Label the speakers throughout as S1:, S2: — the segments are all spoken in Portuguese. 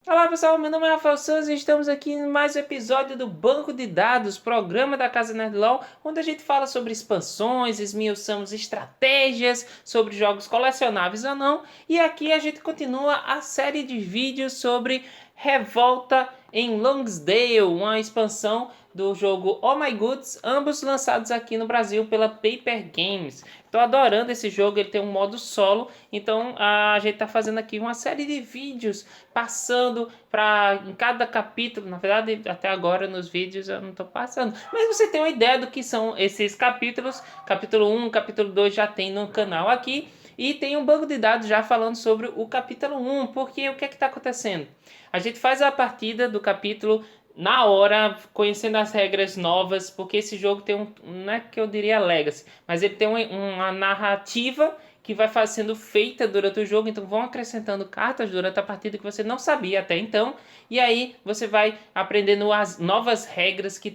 S1: Olá pessoal, meu nome é Rafael Santos e estamos aqui em mais um episódio do Banco de Dados, programa da Casa Nerdlaw, onde a gente fala sobre expansões, esmiuçamos estratégias, sobre jogos colecionáveis ou não, e aqui a gente continua a série de vídeos sobre Revolta em Longsdale, uma expansão do jogo Oh My Goods, ambos lançados aqui no Brasil pela Paper Games. Estou adorando esse jogo, ele tem um modo solo, então a gente está fazendo aqui uma série de vídeos passando para em cada capítulo. Na verdade, até agora nos vídeos eu não estou passando, mas você tem uma ideia do que são esses capítulos. Capítulo 1, capítulo 2 já tem no canal aqui. E tem um banco de dados já falando sobre o capítulo 1, porque o que é que está acontecendo? A gente faz a partida do capítulo na hora, conhecendo as regras novas, porque esse jogo tem não é que eu diria legacy, mas ele tem uma narrativa que vai sendo feita durante o jogo, então vão acrescentando cartas durante a partida que você não sabia até então, e aí você vai aprendendo as novas regras que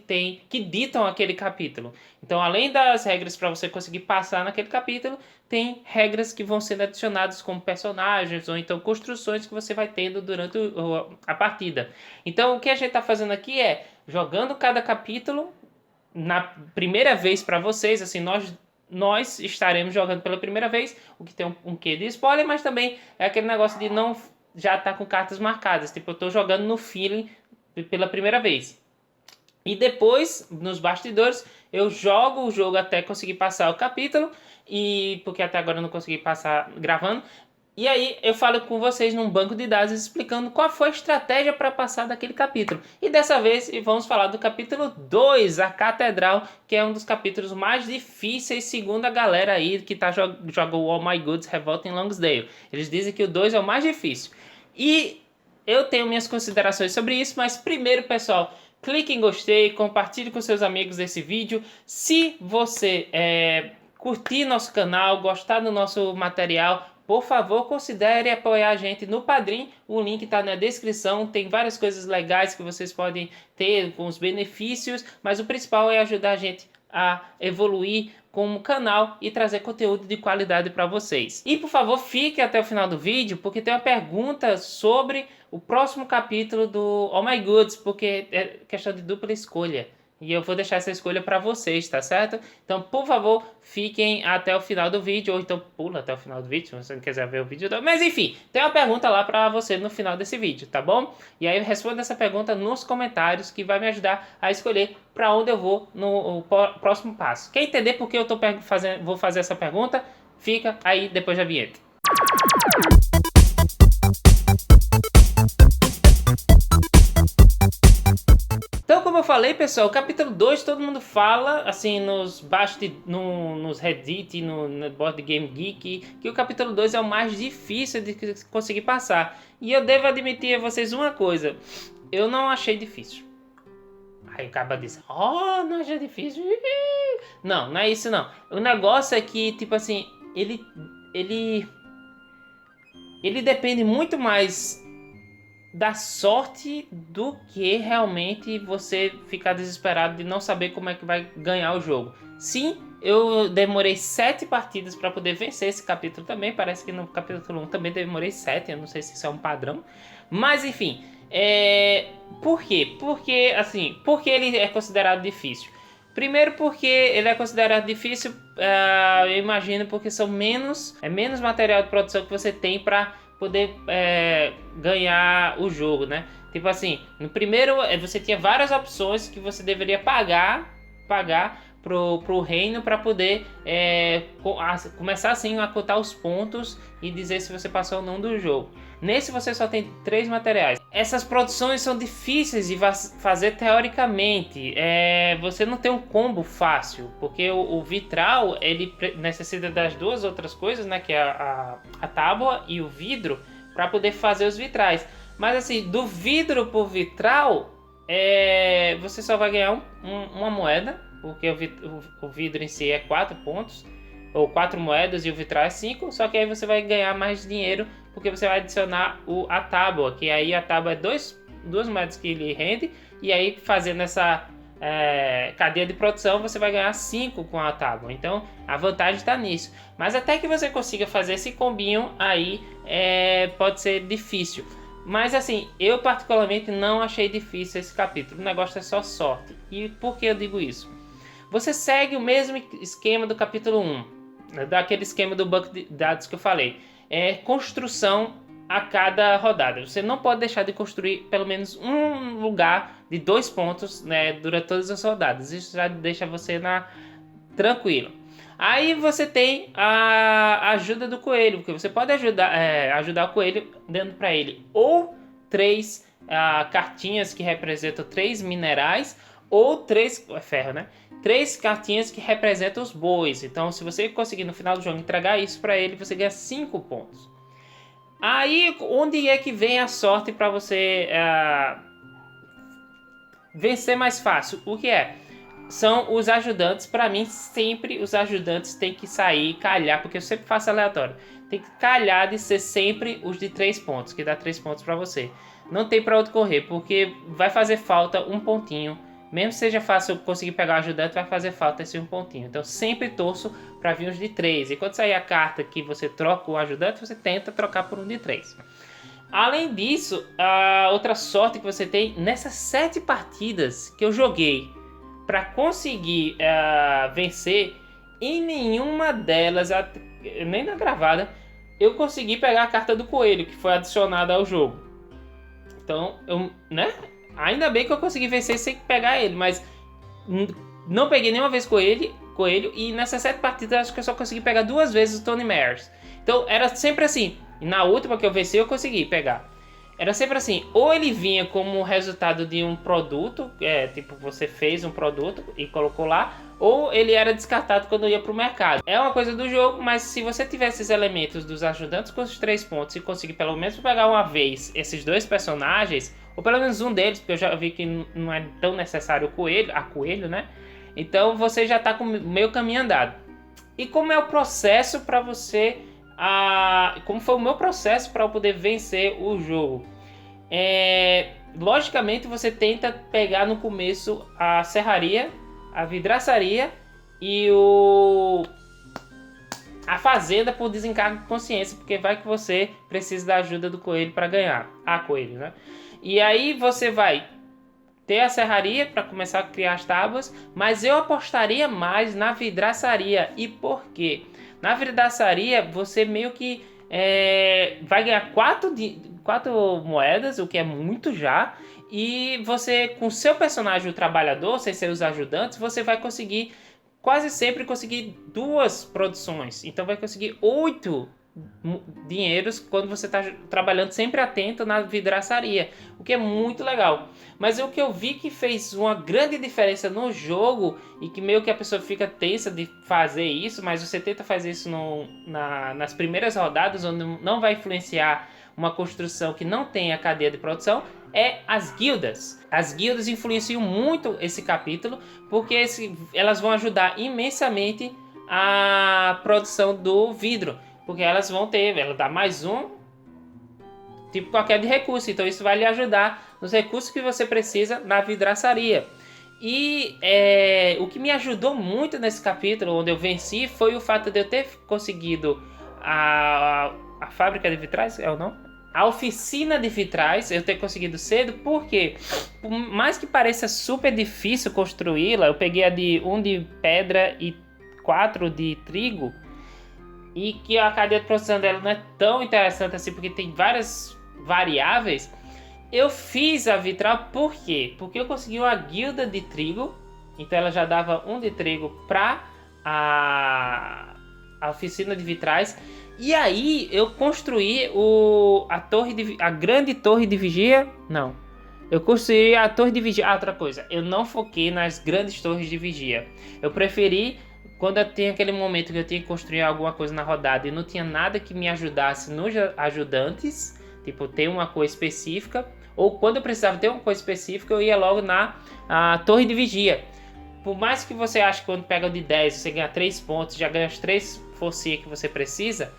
S1: ditam aquele capítulo. Então, além das regras para você conseguir passar naquele capítulo, tem regras que vão sendo adicionadas como personagens ou então construções que você vai tendo durante a partida. Então, o que a gente está fazendo aqui é jogando cada capítulo na primeira vez para vocês, assim, nós estaremos jogando pela primeira vez, o que tem um quê de spoiler, mas também é aquele negócio de não já estar com cartas marcadas. Tipo, eu estou jogando no feeling pela primeira vez. E depois, nos bastidores, eu jogo o jogo até conseguir passar o capítulo, e porque até agora eu não consegui passar gravando. E aí eu falo com vocês num banco de dados explicando qual foi a estratégia para passar daquele capítulo. E dessa vez vamos falar do capítulo 2, a Catedral, que é um dos capítulos mais difíceis segundo a galera aí que jogou Oh My Goods Revolta em Longsdale. Eles dizem que o 2 é o mais difícil. E eu tenho minhas considerações sobre isso, mas primeiro, pessoal, clique em gostei, compartilhe com seus amigos esse vídeo. Se você curtir nosso canal, gostar do nosso material, por favor, considere apoiar a gente no Padrim. O link está na descrição. Tem várias coisas legais que vocês podem ter com os benefícios, mas o principal é ajudar a gente a evoluir como canal e trazer conteúdo de qualidade para vocês. E por favor, fique até o final do vídeo, porque tem uma pergunta sobre o próximo capítulo do Oh My Goods, porque é questão de dupla escolha. E eu vou deixar essa escolha para vocês, tá certo? Então, por favor, fiquem até o final do vídeo, ou então pula até o final do vídeo, se você não quiser ver o vídeo. Mas enfim, tem uma pergunta lá para você no final desse vídeo, tá bom? E aí responda essa pergunta nos comentários, que vai me ajudar a escolher para onde eu vou no próximo passo. Quer entender por que eu vou fazer essa pergunta? Fica aí depois da vinheta. Então, como eu falei, pessoal, o capítulo 2 todo mundo fala, assim, nos Reddit, no Board Game Geek, que o capítulo 2 é o mais difícil de conseguir passar. E eu devo admitir a vocês uma coisa, eu não achei difícil. Aí acaba disse, não achei difícil. Não, não é isso não. O negócio é que, tipo assim, ele depende muito mais da sorte do que realmente você ficar desesperado de não saber como é que vai ganhar o jogo. Sim, eu demorei 7 partidas para poder vencer esse capítulo também. Parece que no capítulo 1 também demorei 7, eu não sei se isso é um padrão. Mas enfim, por quê? Porque ele é considerado difícil. Primeiro porque ele é considerado difícil, eu imagino, porque é menos material de produção que você tem para poder ganhar o jogo, né? Tipo assim, no primeiro você tinha várias opções que você deveria pagar pro reino para poder começar assim a contar os pontos e dizer se você passou ou não do jogo. Nesse você só tem 3 materiais. Essas produções são difíceis de fazer teoricamente. Você não tem um combo fácil, porque o vitral ele necessita das duas outras coisas, né? Que é a tábua e o vidro, para poder fazer os vitrais. Mas assim, do vidro por vitral, você só vai ganhar uma moeda, porque o vidro em si é 4 pontos, ou 4 moedas, e o vitral é 5, só que aí você vai ganhar mais dinheiro, porque você vai adicionar a tábua, que aí a tábua é 2 moedas que ele rende, e aí fazendo essa cadeia de produção você vai ganhar 5 com a tábua. Então a vantagem está nisso, mas até que você consiga fazer esse combinho aí pode ser difícil. Mas assim, eu particularmente não achei difícil esse capítulo. O negócio é só sorte. E por que eu digo isso? Você segue o mesmo esquema do capítulo 1, daquele esquema do banco de dados que eu falei. É construção a cada rodada. Você não pode deixar de construir pelo menos um lugar de 2 pontos, né, durante todas as rodadas. Isso já deixa você tranquilo. Aí você tem a ajuda do coelho, porque você pode ajudar o coelho dando para ele ou 3 cartinhas que representam 3 minerais, ou 3 ferro, né? 3 cartinhas que representam os bois. Então, se você conseguir no final do jogo entregar isso para ele, você ganha 5 pontos. Aí, onde é que vem a sorte para você vencer mais fácil? O que é? São os ajudantes. Para mim, sempre os ajudantes têm que sair, calhar, porque eu sempre faço aleatório. Tem que calhar de ser sempre os de 3 pontos, que dá 3 pontos para você. Não tem para onde correr, porque vai fazer falta um pontinho. Mesmo que seja fácil conseguir pegar o ajudante, vai fazer falta esse um pontinho. Então, sempre torço para vir os de 3. E quando sair a carta que você troca o ajudante, você tenta trocar por um de 3. Além disso, a outra sorte que você tem, nessas 7 partidas que eu joguei para conseguir vencer, em nenhuma delas, nem na gravada, eu consegui pegar a carta do coelho, que foi adicionada ao jogo. Então, ainda bem que eu consegui vencer sem pegar ele, mas não peguei nenhuma vez coelho, e nessas 7 partidas acho que eu só consegui pegar 2 vezes o Tony Myers. Então era sempre assim, e na última que eu venci eu consegui pegar. Era sempre assim, ou ele vinha como resultado de um produto, tipo você fez um produto e colocou lá, ou ele era descartado quando ia pro mercado. É uma coisa do jogo, mas se você tiver esses elementos dos ajudantes com os 3 pontos e conseguir pelo menos pegar uma vez esses 2 personagens, ou pelo menos um deles, porque eu já vi que não é tão necessário a coelho, né? Então você já está com meio caminho andado. E como é o processo para você... como foi o meu processo para eu poder vencer o jogo? Logicamente você tenta pegar no começo a serraria, a vidraçaria e a fazenda por desencargo de consciência, porque vai que você precisa da ajuda do coelho para ganhar. Coelho, né? E aí você vai ter a serraria para começar a criar as tábuas, mas eu apostaria mais na vidraçaria. E por quê? Na vidraçaria você meio que vai ganhar 4 moedas, o que é muito já. E você, com seu personagem, o trabalhador, sem ser os ajudantes, você vai conseguir, quase sempre conseguir 2 produções. Então vai conseguir 8 dinheiros quando você está trabalhando sempre atento na vidraçaria, o que é muito legal. Mas o que eu vi que fez uma grande diferença no jogo, e que meio que a pessoa fica tensa de fazer isso, mas você tenta fazer isso nas primeiras rodadas, onde não vai influenciar uma construção que não tem a cadeia de produção, é as guildas. As guildas influenciam muito esse capítulo, porque elas vão ajudar imensamente a produção do vidro, porque elas vão ela dá mais um tipo qualquer de recurso, então isso vai lhe ajudar nos recursos que você precisa na vidraçaria. E o que me ajudou muito nesse capítulo, onde eu venci, foi o fato de eu ter conseguido a fábrica de vitrais, é o nome? A oficina de vitrais, eu ter conseguido cedo, porque por mais que pareça super difícil construí-la, eu peguei a de 1 de pedra e 4 de trigo, e que a cadeia de produção dela não é tão interessante assim, porque tem várias variáveis. Eu fiz a vitral por quê? Porque eu consegui uma guilda de trigo, então ela já dava 1 de trigo para a oficina de vitrais. E aí eu construí a grande torre de vigia. Não, eu construí a torre de vigia. Outra coisa, eu não foquei nas grandes torres de vigia. Eu preferi, quando eu tinha aquele momento que eu tinha que construir alguma coisa na rodada e não tinha nada que me ajudasse nos ajudantes, tipo ter uma cor específica, ou quando eu precisava ter uma cor específica, eu ia logo na torre de vigia. Por mais que você ache que quando pega o de 10 você ganha 3 pontos, já ganha as 3 forcinhas que você precisa,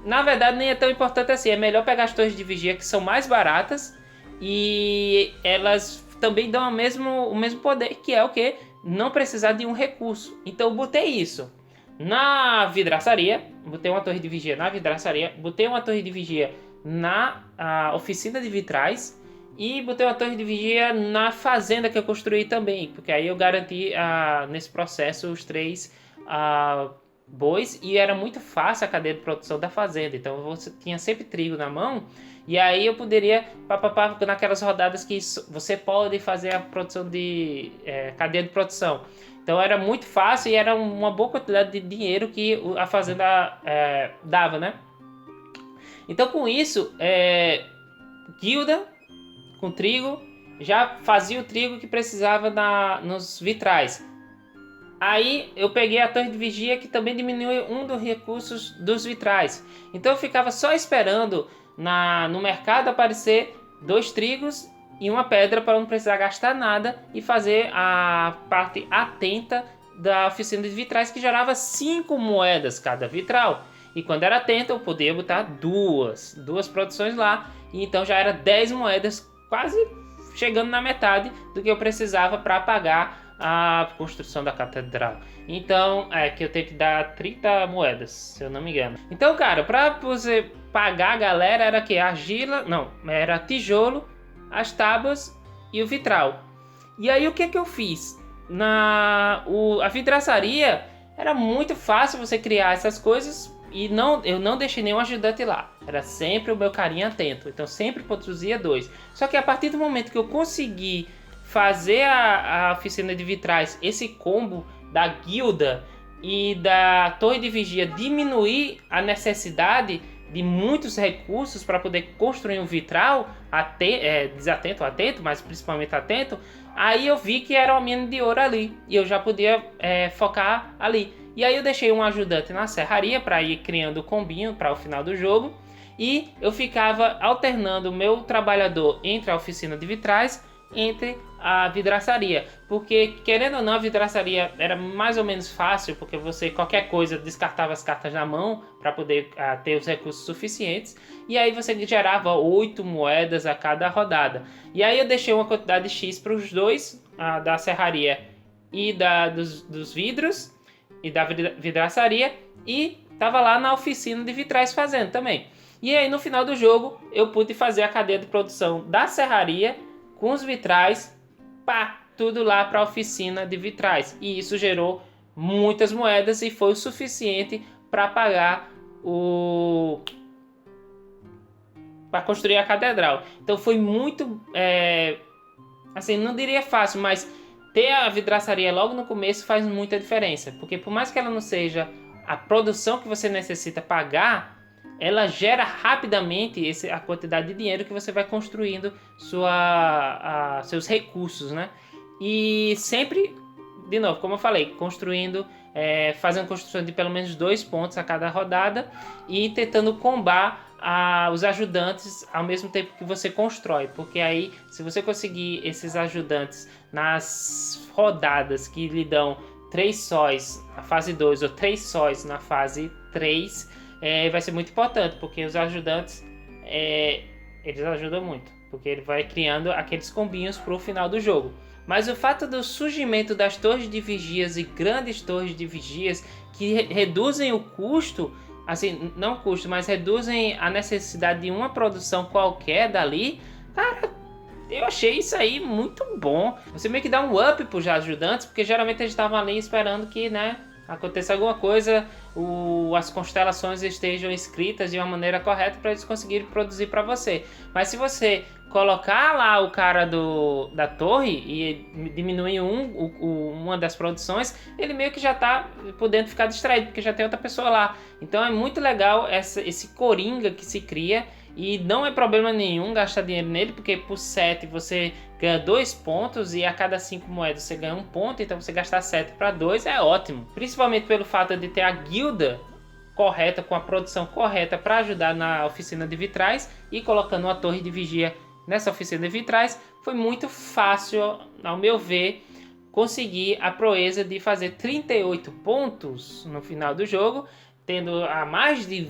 S1: na verdade nem é tão importante assim. É melhor pegar as torres de vigia, que são mais baratas, e elas também dão o mesmo poder, que é o que? Não precisar de um recurso. Então eu botei isso na vidraçaria, botei uma torre de vigia na vidraçaria, botei uma torre de vigia na oficina de vitrais e botei uma torre de vigia na fazenda que eu construí também, porque aí eu garanti nesse processo os 3 bois, e era muito fácil a cadeia de produção da fazenda, então você tinha sempre trigo na mão, e aí eu poderia, naquelas rodadas que você pode fazer a produção de cadeia de produção. Então era muito fácil e era uma boa quantidade de dinheiro que a fazenda dava, né? Então com isso, guilda com trigo, já fazia o trigo que precisava nos vitrais. Aí eu peguei a torre de vigia, que também diminuiu um dos recursos dos vitrais. Então eu ficava só esperando no mercado aparecer 2 trigos e uma pedra para não precisar gastar nada e fazer a parte atenta da oficina de vitrais, que gerava 5 moedas cada vitral. E quando era atenta eu podia botar duas produções lá, e então já era 10 moedas, quase chegando na metade do que eu precisava para pagar a construção da catedral. Então, que eu tenho que dar 30 moedas, se eu não me engano. Então, cara, para você pagar a galera era que argila, não, era tijolo, as tábuas e o vitral. E aí o que eu fiz? A vidraçaria era muito fácil você criar essas coisas, e eu não deixei nenhum ajudante lá. Era sempre o meu carinha atento. Então sempre produzia 2. Só que a partir do momento que eu consegui fazer a oficina de vitrais, esse combo da guilda e da torre de vigia, diminuir a necessidade de muitos recursos para poder construir um vitral, desatento ou atento, mas principalmente atento, aí eu vi que era uma mina de ouro ali, e eu já podia focar ali. E aí eu deixei um ajudante na serraria para ir criando o combinho para o final do jogo, e eu ficava alternando o meu trabalhador entre a oficina de vitrais, entre a vidraçaria, porque querendo ou não a vidraçaria era mais ou menos fácil, porque você qualquer coisa descartava as cartas na mão para poder ter os recursos suficientes, e aí você gerava 8 moedas a cada rodada. E aí eu deixei uma quantidade X para os dois, da serraria e dos vidros e da vidraçaria, e tava lá na oficina de vitrais fazendo também. E aí no final do jogo eu pude fazer a cadeia de produção da serraria com os vitrais, tudo lá para a oficina de vitrais. E isso gerou muitas moedas e foi o suficiente para pagar para construir a catedral. Então foi muito, assim, não diria fácil, mas ter a vidraçaria logo no começo faz muita diferença. Porque por mais que ela não seja a produção que você necessita pagar, ela gera rapidamente a quantidade de dinheiro que você vai construindo seus recursos, né? E sempre, de novo, como eu falei, fazendo construção de pelo menos 2 pontos a cada rodada e tentando combar os ajudantes ao mesmo tempo que você constrói. Porque aí, se você conseguir esses ajudantes nas rodadas que lhe dão 3 sóis na fase 2 ou 3 sóis na fase 3, vai ser muito importante, porque os ajudantes eles ajudam muito, porque ele vai criando aqueles combinhos para o final do jogo. Mas o fato do surgimento das torres de vigias e grandes torres de vigias que reduzem o custo, assim, não o custo, mas reduzem a necessidade de uma produção qualquer dali, cara, eu achei isso aí muito bom. Você meio que dá um up para os ajudantes, porque geralmente eles estavam ali esperando que, né, aconteça alguma coisa, as constelações estejam escritas de uma maneira correta para eles conseguirem produzir para você. Mas se você colocar lá o cara da torre e diminuir uma das produções, ele meio que já está podendo ficar distraído, porque já tem outra pessoa lá. Então é muito legal esse coringa que se cria. E não é problema nenhum gastar dinheiro nele, porque por 7 você ganha 2 pontos e a cada 5 moedas você ganha 1 ponto, então você gastar 7 para 2 é ótimo. Principalmente pelo fato de ter a guilda correta, com a produção correta para ajudar na oficina de vitrais, e colocando uma torre de vigia nessa oficina de vitrais, foi muito fácil, ao meu ver, conseguir a proeza de fazer 38 pontos no final do jogo, tendo a mais de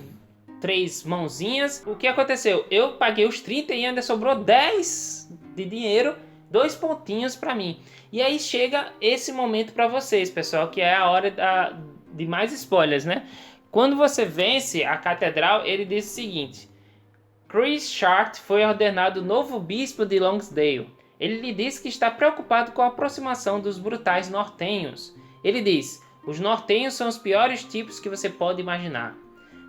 S1: 3 mãozinhas. O que aconteceu? Eu paguei os 30 e ainda sobrou 10 de dinheiro, 2 pontinhos para mim. E aí chega esse momento para vocês, pessoal, que é a hora de mais spoilers, né? Quando você vence a catedral, ele diz o seguinte: Chris Shart foi ordenado novo bispo de Longsdale. Ele lhe diz que está preocupado com a aproximação dos brutais nortenhos. Ele diz: os nortenhos são os piores tipos que você pode imaginar.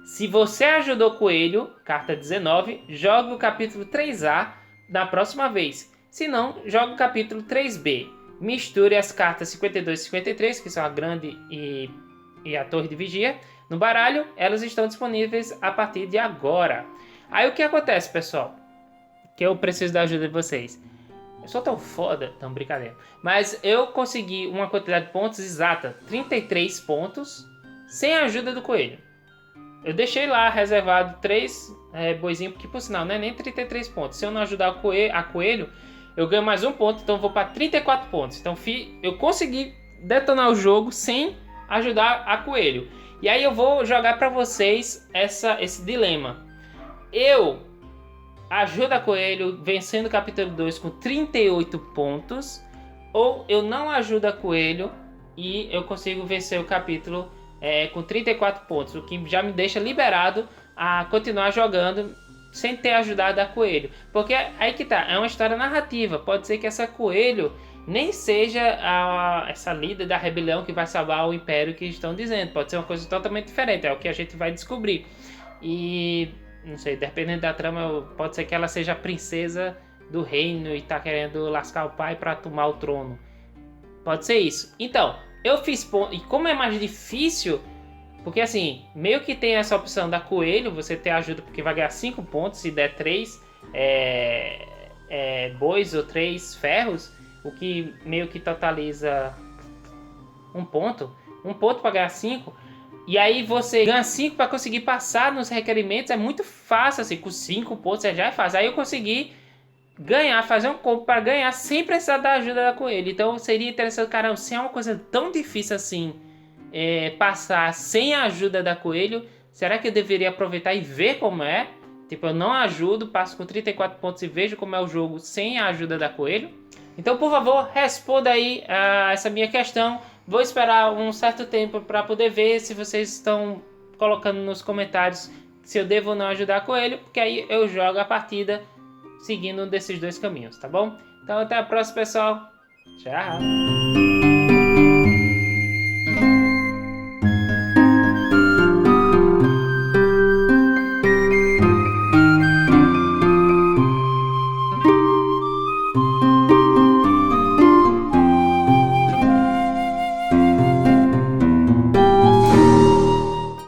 S1: Se você ajudou Coelho, carta 19, jogue o capítulo 3A da próxima vez. Se não, jogue o capítulo 3B. Misture as cartas 52 e 53, que são a Grande e a Torre de Vigia, no baralho. Elas estão disponíveis a partir de agora. Aí o que acontece, pessoal? Que eu preciso da ajuda de vocês. Eu sou tão foda, tão brincadeira. Mas eu consegui uma quantidade de pontos exata, 33 pontos, sem a ajuda do Coelho. Eu deixei lá reservado 3 boizinhos, porque por sinal não é nem 33 pontos. Se eu não ajudar a Coelho, eu ganho mais um ponto, então eu vou para 34 pontos. Então eu consegui detonar o jogo sem ajudar a Coelho. E aí eu vou jogar para vocês esse dilema. Eu ajudo a Coelho vencendo o capítulo 2 com 38 pontos, ou eu não ajudo a Coelho e eu consigo vencer o capítulo com 34 pontos, o que já me deixa liberado a continuar jogando sem ter ajudado a Coelho. Porque aí que tá, é uma história narrativa. Pode ser que essa Coelho nem seja essa líder da rebelião que vai salvar o Império que estão dizendo. Pode ser uma coisa totalmente diferente, é o que a gente vai descobrir. E, não sei, dependendo da trama, pode ser que ela seja a princesa do reino e tá querendo lascar o pai para tomar o trono. Pode ser isso. Então, eu fiz ponto, e como é mais difícil, porque assim, meio que tem essa opção da Coelho, você ter ajuda porque vai ganhar 5 pontos, se der 3 bois ou 3 ferros, o que meio que totaliza 1 ponto. 1 ponto para ganhar 5. E aí você ganha 5 para conseguir passar nos requerimentos, é muito fácil assim, com 5 pontos já é fácil. Aí eu consegui ganhar, fazer um combo para ganhar sem precisar da ajuda da Coelho. Então seria interessante, caramba, se é uma coisa tão difícil assim, passar sem a ajuda da Coelho, será que eu deveria aproveitar e ver como é? Tipo, eu não ajudo, passo com 34 pontos e vejo como é o jogo sem a ajuda da Coelho. Então, por favor, responda aí essa minha questão. Vou esperar um certo tempo para poder ver se vocês estão colocando nos comentários se eu devo ou não ajudar a Coelho, porque aí eu jogo a partida seguindo um desses dois caminhos, tá bom? Então até a próxima, pessoal. Tchau!